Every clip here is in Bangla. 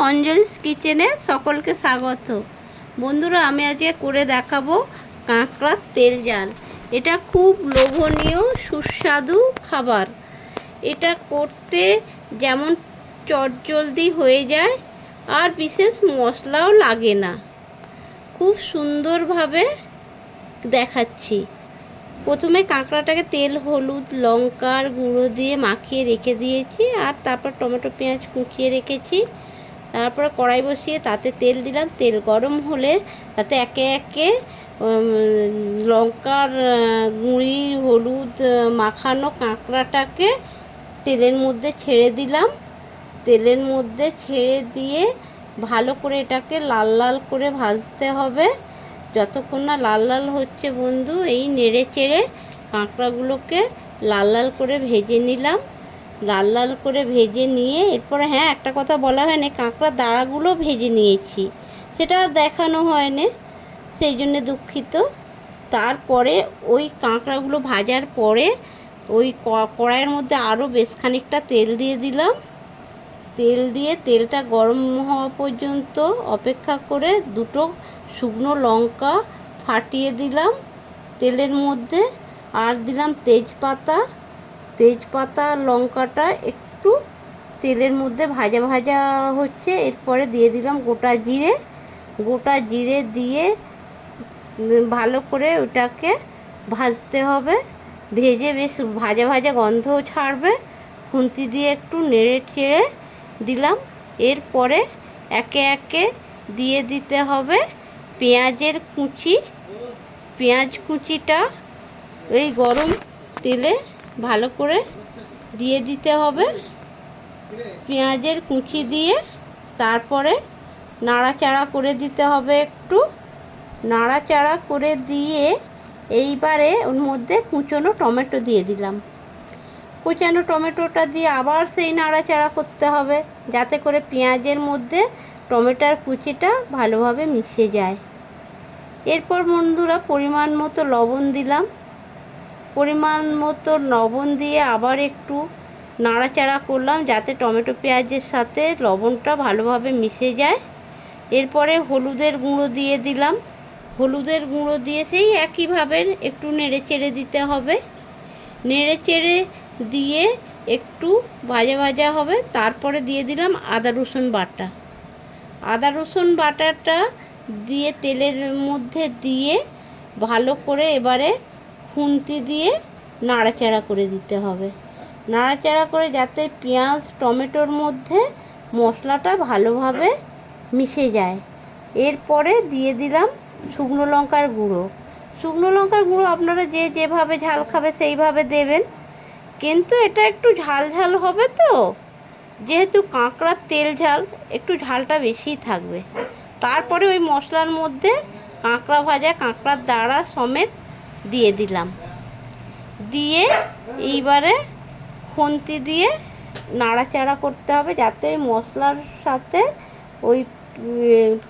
অঞ্জলিস কিচেনে সকলকে স্বাগত। বন্ধুরা, আমি আজকে করে দেখাবো কাঁকড়ার তেল ঝাল। এটা খুব লোভনীয় সুস্বাদু খাবার। এটা করতে যেমন চটজলদি হয়ে যায় আর বিশেষ মশলাও লাগে না। খুব সুন্দরভাবে দেখাচ্ছি। প্রথমে কাঁকড়াটাকে তেল, হলুদ, লঙ্কার গুঁড়ো দিয়ে মাখিয়ে রেখে দিয়েছি, আর তারপর টমেটো পেঁয়াজ কুচিয়ে রেখেছি। তারপরে কড়াই বসিয়ে তাতে তেল দিলাম। তেল গরম হলে তাতে একে একে লঙ্কার গুঁড়ি, হলুদ মাখানো কাঁকড়াটাকে তেলের মধ্যে ছেড়ে দিলাম। তেলের মধ্যে ছেড়ে দিয়ে ভালো করে এটাকে লাল লাল করে ভাজতে হবে। যতক্ষণ না লাল লাল হচ্ছে বন্ধু, এই নেড়ে চেড়ে কাঁকড়াগুলোকে লাল লাল করে ভেজে নিলাম। লাল লাল করে ভেজে নিয়ে এরপরে একটা কথা বলা হয়নি, কাঁকড়ার দাঁড়াগুলো ভেজে নিয়েছি, সেটা আর দেখানো হয়নি, সেই জন্যে দুঃখিত। তারপরে ওই কাঁকড়াগুলো ভাজার পরে ওই কড়াইয়ের মধ্যে আরও বেশ খানিকটা তেল দিয়ে দিলাম। তেল দিয়ে তেলটা গরম হওয়া পর্যন্ত অপেক্ষা করে দুটো শুকনো লঙ্কা ফাটিয়ে দিলাম তেলের মধ্যে, আর দিলাম তেজপাতা। লঙ্কাটা একটু তেলের মধ্যে ভাজা ভাজা হচ্ছে। এরপরে দিয়ে দিলাম গোটা জিরে দিয়ে ভালো করে ওটাকে ভাজতে হবে। ভেজে বেশ ভাজা ভাজা গন্ধও ছাড়বে। খুন্তি দিয়ে একটু নেড়ে চেড়ে দিলাম। এরপরে একে একে দিয়ে দিতে হবে পেঁয়াজের পেঁয়াজ কুচিটা এই গরম তেলে ভালো করে দিয়ে দিতে হবে। পেঁয়াজের কুচি দিয়ে তারপরে নাড়াচাড়া করে দিতে হবে। একটু নাড়াচাড়া করে দিয়ে এইবারে ওর মধ্যে কুচনো টমেটো দিয়ে দিলাম। কুচানো টমেটোটা দিয়ে আবার সেই নাড়াচাড়া করতে হবে, যাতে করে পেঁয়াজের মধ্যে টমেটোর কুচিটা ভালোভাবে মিশে যায়। এরপর বন্ধুরা পরিমাণ মতো লবণ দিলাম। পরিমাণ মতো লবণ দিয়ে আবার একটু নাড়াচাড়া করলাম, যাতে টমেটো পেঁয়াজের সাথে লবণটা ভালোভাবে মিশে যায়। এরপরে হলুদের গুঁড়ো দিয়ে দিলাম। হলুদের গুঁড়ো দিয়ে সেই একইভাবে একটু নেড়ে চেড়ে দিতে হবে। নেড়ে চেড়ে দিয়ে একটু ভাজা ভাজা হবে। তারপরে দিয়ে দিলাম আদা রসুন বাটাটা দিয়ে তেলের মধ্যে দিয়ে ভালো করে এবারে খুন্তি দিয়ে নাড়াচাড়া করে দিতে হবে। নাড়াচাড়া করে যাতে পেঁয়াজ টমেটোর মধ্যে মশলাটা ভালোভাবে মিশে যায়। এরপরে দিয়ে দিলাম শুকনো লঙ্কার গুঁড়ো। আপনারা যেভাবে ঝাল খাবে সেইভাবে দেবেন, কিন্তু এটা একটু ঝাল ঝাল হবে তো, যেহেতু কাঁকড়ার তেল ঝাল, একটু ঝালটা বেশিই থাকবে। তারপরে ওই মশলার মধ্যে কাঁকড়ার দাঁড়া সমেত দিয়ে দিলাম। দিয়ে এইবারে খুন্তি দিয়ে নাড়াচাড়া করতে হবে, যাতে ওই মশলার সাথে ওই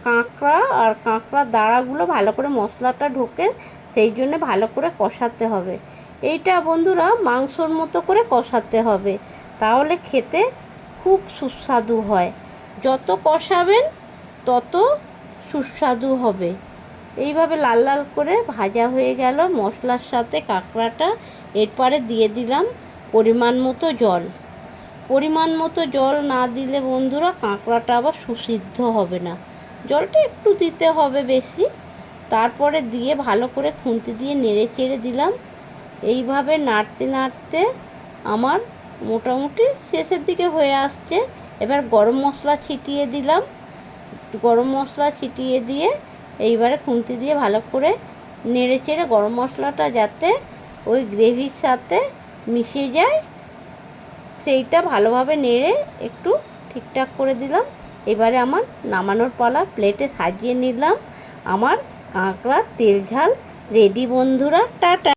কাঁকড়ার দাঁড়াগুলো ভালো করে মশলাটা ঢোকে, সেই জন্য ভালো করে কষাতে হবে। এইটা বন্ধুরা মাংসর মতো করে কষাতে হবে, তাহলে খেতে খুব সুস্বাদু হয়। যত কষাবেন তত সুস্বাদু হবে। এইভাবে লাল লাল করে ভাজা হয়ে গেল মশলার সাথে কাঁকড়াটা। এরপরে দিয়ে দিলাম পরিমাণ মতো জল না দিলে বন্ধুরা কাঁকড়াটা আবার সুসিদ্ধ হবে না, জলটা একটু দিতে হবে বেশি। তারপরে দিয়ে ভালো করে খুন্তি দিয়ে নেড়ে চেড়ে দিলাম। এইভাবে নাড়তে নাড়তে আমার মোটামুটি শেষের দিকে হয়ে আসছে। এবার গরম মশলা ছিটিয়ে দিয়ে এইবারে খুন্তি দিয়ে ভালো করে নেড়ে চেড়ে গরম মশলাটা যাতে ওই গ্রেভির সাথে মিশে যায়, সেইটা ভালোভাবে নেড়ে একটু ঠিকঠাক করে দিলাম। এবারে আমার নামানোর পালা। প্লেটে সাজিয়ে নিলাম। আমার কাঁকড়ার তেল ঝাল রেডি বন্ধুরা। টাটা।